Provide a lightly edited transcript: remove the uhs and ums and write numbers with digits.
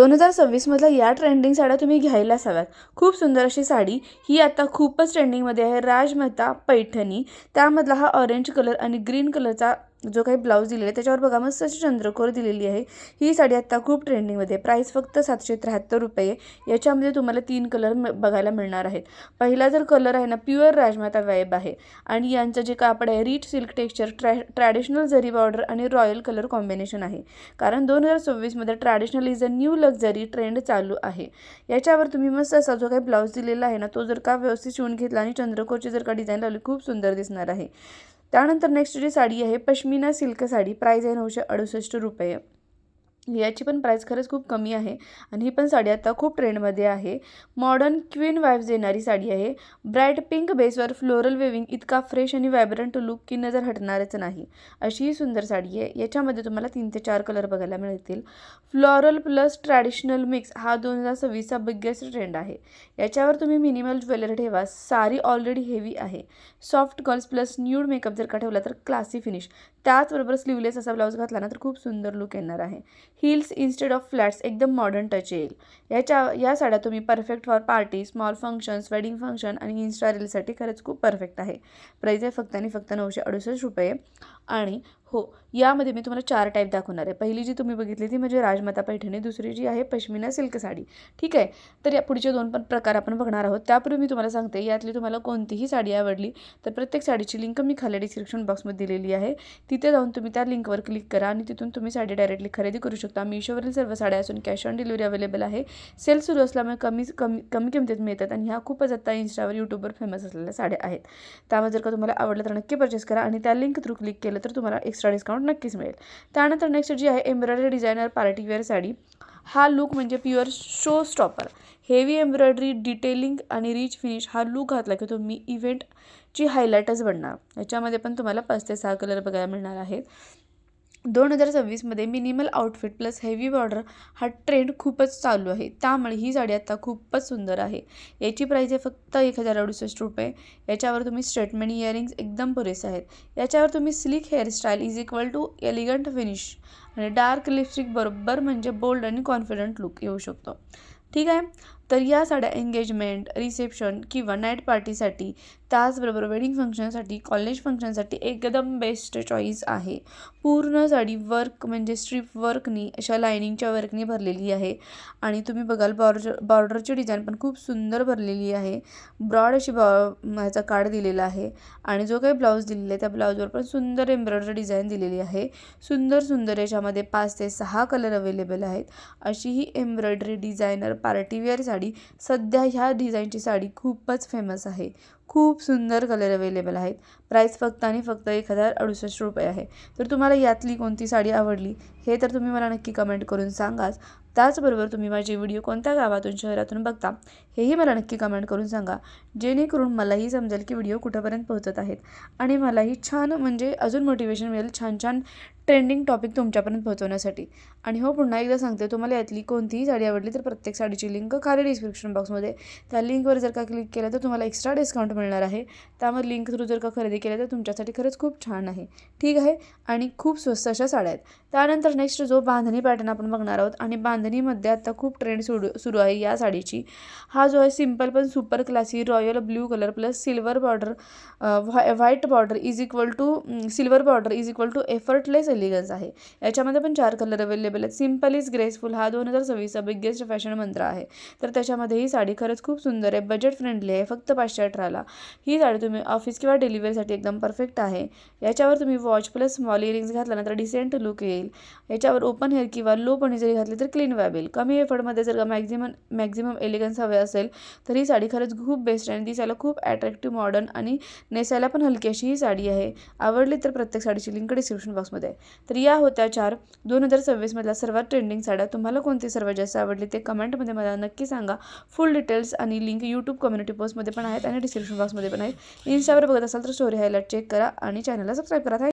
2026 मधल्या या ट्रेंडिंग साड्या तुम्ही घ्यायलाच हव्यात. खूप सुंदर अशी साडी ही आता खूपच ट्रेंडिंगमध्ये आहे. राजमाता पैठणी, त्यामधला हा ऑरेंज कलर आणि ग्रीन कलरचा जो काही ब्लाऊज दिलेला आहे त्याच्यावर बघा मस्त अशी चंद्रकोर दिलेली आहे. ही साडी आता खूप ट्रेंडिंगमध्ये आहे. प्राईस फक्त 773 रुपये. याच्यामध्ये तुम्हाला 3 कलर बघायला मिळणार आहेत. पहिला जर कलर आहे ना, प्युअर राजमाता वाइब आहे आणि यांचं जे कापड आहे रिच सिल्क टेक्स्चर, ट्रॅडिशनल जरी बॉर्डर आणि रॉयल कलर कॉम्बिनेशन आहे. कारण 2026 मध्ये traditional is a new luxury trend चालू आहे. याच्यावर तुम्ही मस्त असा जो काही ब्लाऊज दिलेला आहे ना, तो जर का व्यवस्थित शिवून घेतला आणि चंद्रकोरची जर का डिझाईन लावली खूप सुंदर दिसणार आहे. त्यानंतर नेक्स्ट जी साडी आहे पश्मिना सिल्क साडी. प्राइस आहे 968 रुपये. याची पण प्राईस खरंच खूप कमी आहे आणि ही पण साडी आता खूप ट्रेंडमध्ये आहे. मॉडर्न क्वीन वाइब्स देणारी साडी आहे. ब्राईट पिंक बेसवर फ्लोरल वेविंग, इतका फ्रेश आणि व्हायब्रंट लुक की नजर हटणारच नाही अशी ही सुंदर साडी आहे. याच्यामध्ये तुम्हाला 3 ते 4 कलर बघायला मिळतील. फ्लोरल प्लस ट्रॅडिशनल मिक्स हा 2026चा बिगेस्ट ट्रेंड आहे. याच्यावर तुम्ही मिनिमल ज्वेलरी ठेवा. साडी ऑलरेडी हेवी आहे. Soft curls plus nude makeup जर का ठेवला तर क्लासी फिनिश. त्याचबरोबर स्लीवलेस असा ब्लाऊज घातला ना तर खूप सुंदर लुक येणार आहे. हिल्स इन्स्टेड ऑफ फ्लॅट्स, एकदम मॉडर्न टच येईल. या साड्या तुम्ही perfect for party, small functions, wedding function आणि इन्स्टा रीलसाठी खरंच खूप परफेक्ट आहे. प्राईस आहे फक्त आणि फक्त 968 रुपये. आणि हो, यामध्ये मी तुम्हाला 4 टाईप दाखवणार आहे. पहिली जी तुम्ही बघितली ती म्हणजे राजमाता पैठणी, दुसरी जी आहे पश्मिना सिल्क साडी. ठीक आहे, तर या पुढचे 2 पण प्रकार आपण बघणार आहोत. त्यापूर्वी मी तुम्हाला सांगते, यातली तुम्हाला कोणतीही साडी आवडली तर प्रत्येक साडीची लिंक मी खाली डिस्क्रिप्शन बॉक्समध्ये दिलेली आहे. तिथे जाऊन तुम्ही त्या लिंकवर क्लिक करा आणि तिथून तुम्ही साडी डायरेक्टली खरेदी करू शकता. मीशोवरील सर्व साड्या असून कॅश ऑन डिलिव्हरी अवेलेबल आहे. सेल सुरू असल्यामुळे कमी किमतीत मिळतात आणि ह्या खूपच आता इंस्टावर, यूट्यूबवर फेमस असलेल्या साड्या आहेत. त्यामुळे जर का तुम्हाला आवडलं तर नक्की परचेस करा आणि त्या लिंक थ्रू क्लिक केलं तर तुम्हाला एक्स्ट्रा डिस्काउंट नक्कीच मिळेल. त्यानंतर नेक्स्ट जी आहे एम्ब्रॉयडरी डिझायनर पार्टीवेअर साडी. हा लुक म्हणजे pure show stopper. Heavy embroidery, detailing आणि रिच फिनिश हा लुक घातला की तुम्ही इव्हेंटची हायलाईटच बनणार. याच्यामध्ये पण तुम्हाला 5 ते 6 कलर बघायला मिळणार आहेत. 2026 मध्ये minimal outfit plus heavy border हा ट्रेंड खूपच चालू आहे. त्यामुळे ही साडी आता खूपच सुंदर आहे. याची प्राईस आहे फक्त 1068 रुपये. याच्यावर तुम्ही स्ट्रेटमेंट इयरिंग्स एकदम पुरेसे आहेत. याच्यावर तुम्ही slick hairstyle is equal to elegant finish आणि डार्क लिपस्टिक बरोबर म्हणजे बोल्ड आणि कॉन्फिडंट लुक येऊ शकतो. ठीक आहे, तर या साड्या एंगेजमेंट, रिसेप्शन किंवा नाईट पार्टीसाठी, त्याचबरोबर वेडिंग फंक्शनसाठी, कॉलेज फंक्शनसाठी एकदम बेस्ट चॉईस आहे. पूर्ण साडी वर्क म्हणजे स्ट्रीप वर्कनी, अशा लायनिंगच्या वर्कनी भरलेली आहे आणि तुम्ही बघाल बॉर्डरची डिझाईन पण खूप सुंदर भरलेली आहे. ब्रॉड अशी ह्याचा कार्ड दिलेला आहे आणि जो काही ब्लाऊज दिलेला आहे त्या ब्लाऊजवर पण सुंदर एम्ब्रॉयडरी डिझाईन दिलेली आहे. सुंदर याच्यामध्ये 5 ते 6 कलर अवेलेबल आहेत. अशी ही एम्ब्रॉयडरी डिझायनर पार्टीवेअर साडी सध्या ह्या डिझाईनची साडी खूपच फेमस आहे. खूप सुंदर कलर अवेलेबल आहेत. प्राईस फक्त आणि फक्त 1068 रुपये आहे. तर तुम्हाला यातली कोणती साडी आवडली हे तर तुम्ही मला नक्की कमेंट करून सांगाच. त्याचबरोबर तुम्ही माझे व्हिडिओ कोणत्या गावातून, शहरातून बघता हेही मला नक्की कमेंट करून सांगा, जेणेकरून मलाही समजेल की व्हिडिओ कुठंपर्यंत पोहोचत आहेत आणि मलाही छान म्हणजे अजून मोटिवेशन मिळेल छान ट्रेंडिंग टॉपिक तुमच्यापर्यंत पोहोचवण्यासाठी. आणि हो, पुन्हा एकदा सांगते, तुम्हाला यातली कोणतीही साडी आवडली तर प्रत्येक साडीची लिंक खाली डिस्क्रिप्शन बॉक्समध्ये, त्या लिंकवर जर का क्लिक केलं तर तुम्हाला एक्स्ट्रा डिस्काउंट मिळणार आहे. त्यामुळे लिंक थ्रू जर का खरेदी केलं तर तुमच्यासाठी खरंच खूप छान आहे. ठीक आहे, आणि खूप स्वस्त अशा साड्या आहेत. त्यानंतर नेक्स्ट जो बांधणी पॅटर्न आपण बघणार आहोत आणि बांधणीमध्ये आता खूप ट्रेंड सुरू आहे या साडीची. हा जो आहे सिम्पल पण super classy royal blue colour plus silver border, white border is equal to silver border is equal to effortless elegance आहे. याच्यामध्ये पण 4 कलर अवेलेबल आहेत. सिम्पल इज ग्रेसफुल हा 2026चा बिगेस्ट फॅशन मंत्र आहे. तर त्याच्यामध्ये ही साडी खरंच खूप सुंदर आहे. बजेट फ्रेंडली आहे. फक्त 518ला ही साडी तुम्ही ऑफिस किंवा डिलिव्हरीसाठी एकदम परफेक्ट आहे. याच्यावर तुम्ही वॉच प्लस स्मॉल इयरिंग्स घातल्यानंतर डिसेंट लुक येईल. याच्यावर ओपन हेअर किंवा लो पणी जरी घातली तर क्लीन वाइब येईल. कमी एफर्टमध्ये जर का मॅक्झिमम एलिगन्स हवे असेल तर ही साडी खरंच खूप बेस्ट आहे आणि दिसायला खूप अट्रॅक्टिव्ह, मॉडर्न आणि नेसायला पण हलकी अशी ही साडी आहे. आवडली तर प्रत्येक साडीची लिंक डिस्क्रिप्शन बॉक्समध्ये आहे. तर या होत्या 4 2026 मधल्या सर्वात ट्रेंडिंग साड्या. तुम्हाला कोणती सर्वात जास्त आवडली ते कमेंटमध्ये मला नक्की सांगा. फुल डिटेल्स आणि लिंक यूट्यूब कम्युनिटी पोस्टमध्ये पण आहेत आणि डिस्क्रिप्शन बॉक्समध्ये पण आहेत. इन्स्टावर बघत असाल तर स्टोरी हायलाइट चेक करा आणि चॅनलला सबस्क्राईब करा.